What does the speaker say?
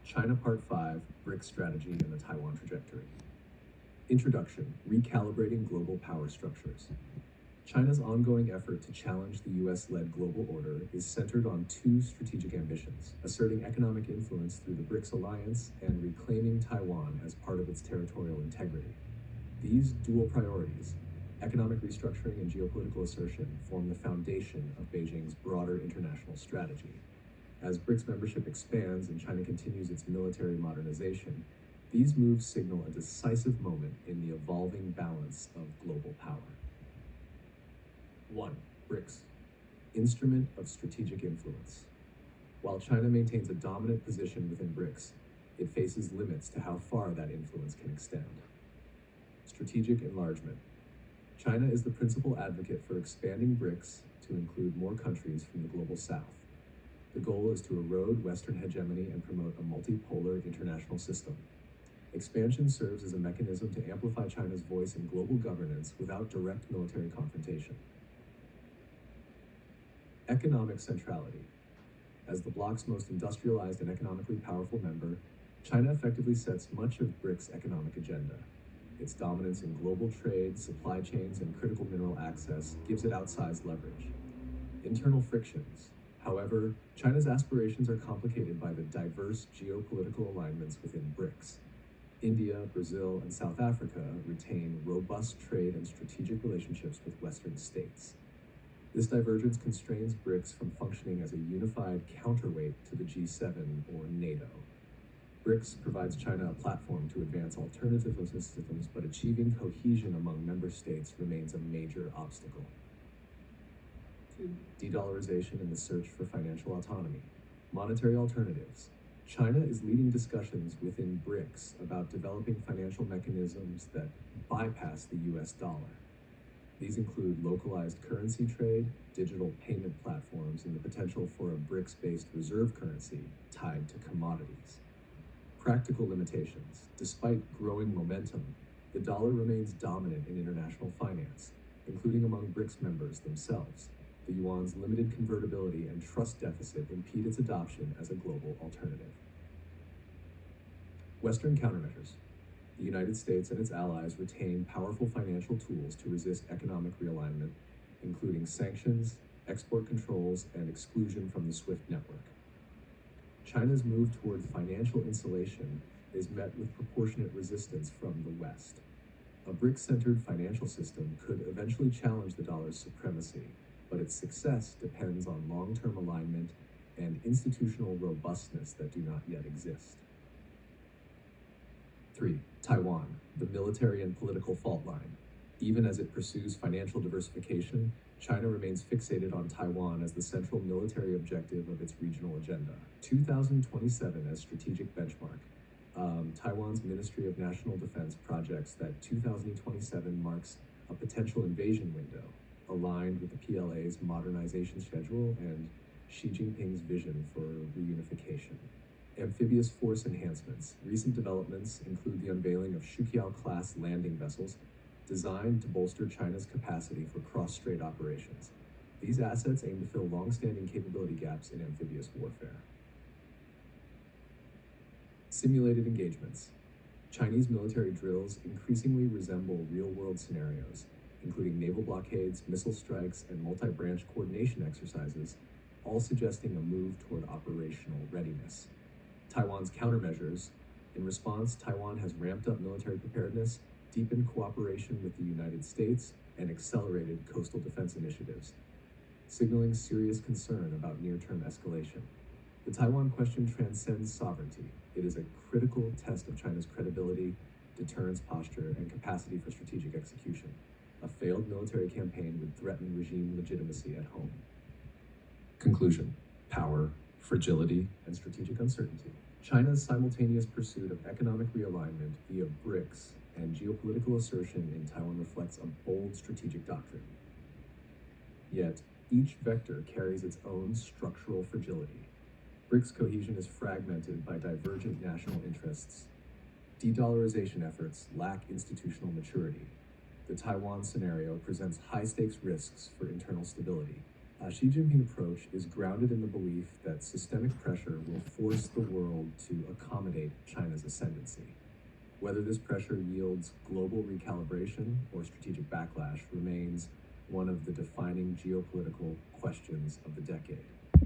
China Part 5, BRICS Strategy and the Taiwan Trajectory. Introduction, Recalibrating Global Power Structures. China's ongoing effort to challenge the US-led global order is centered on two strategic ambitions: asserting economic influence through the BRICS alliance and reclaiming Taiwan as part of its territorial integrity. These dual priorities, economic restructuring and geopolitical assertion, form the foundation of Beijing's broader international strategy. As BRICS membership expands and China continues its military modernization, these moves signal a decisive moment in the evolving balance of global power. 1. BRICS, Instrument of Strategic Influence. While China maintains a dominant position within BRICS, it faces limits to how far that influence can extend. Strategic enlargement. China is the principal advocate for expanding BRICS to include more countries from the global south. The goal is to erode Western hegemony and promote a multipolar international system. Expansion serves as a mechanism to amplify China's voice in global governance without direct military confrontation. Economic centrality. As the bloc's most industrialized and economically powerful member, China effectively sets much of BRICS' economic agenda. Its dominance in global trade, supply chains, and critical mineral access gives it outsized leverage. Internal frictions. However, China's aspirations are complicated by the diverse geopolitical alignments within BRICS. India, Brazil, and South Africa retain robust trade and strategic relationships with Western states. This divergence constrains BRICS from functioning as a unified counterweight to the G7 or NATO. BRICS provides China a platform to advance alternative systems, but achieving cohesion among member states remains a major obstacle. 2. De-dollarization and the search for financial autonomy. Monetary alternatives. China is leading discussions within BRICS about developing financial mechanisms that bypass the US dollar. These include localized currency trade, digital payment platforms, and the potential for a BRICS-based reserve currency tied to commodities. Practical limitations. Despite growing momentum, the dollar remains dominant in international finance, including among BRICS members themselves. The yuan's limited convertibility and trust deficit impede its adoption as a global alternative. Western countermeasures. The United States and its allies retain powerful financial tools to resist economic realignment, including sanctions, export controls, and exclusion from the SWIFT network. China's move toward financial insulation is met with proportionate resistance from the West. A BRICS-centered financial system could eventually challenge the dollar's supremacy, but its success depends on long-term alignment and institutional robustness that do not yet exist. 3. Taiwan, the military and political fault line. Even as it pursues financial diversification, China remains fixated on Taiwan as the central military objective of its regional agenda. 2027 as strategic benchmark. Taiwan's Ministry of National Defense projects that 2027 marks a potential invasion window, aligned with the PLA's modernization schedule and Xi Jinping's vision for reunification. Amphibious force enhancements. Recent developments include the unveiling of Shuqiao-class landing vessels designed to bolster China's capacity for cross-strait operations. These assets aim to fill long-standing capability gaps in amphibious warfare. Simulated engagements. Chinese military drills increasingly resemble real-world scenarios, including naval blockades, missile strikes, and multi-branch coordination exercises, all suggesting a move toward operational readiness. Taiwan's countermeasures. In response, Taiwan has ramped up military preparedness, deepened cooperation with the United States, and accelerated coastal defense initiatives, signaling serious concern about near-term escalation. The Taiwan question transcends sovereignty. It is a critical test of China's credibility, deterrence posture, and capacity for strategic execution. A failed military campaign would threaten regime legitimacy at home. Conclusion. Power, fragility, and strategic uncertainty. China's simultaneous pursuit of economic realignment via BRICS and geopolitical assertion in Taiwan reflects a bold strategic doctrine. Yet, each vector carries its own structural fragility. BRICS cohesion is fragmented by divergent national interests. De-dollarization efforts lack institutional maturity. The Taiwan scenario presents high-stakes risks for internal stability. Xi Jinping approach is grounded in the belief that systemic pressure will force the world to accommodate China's ascendancy. Whether this pressure yields global recalibration or strategic backlash remains one of the defining geopolitical questions of the decade.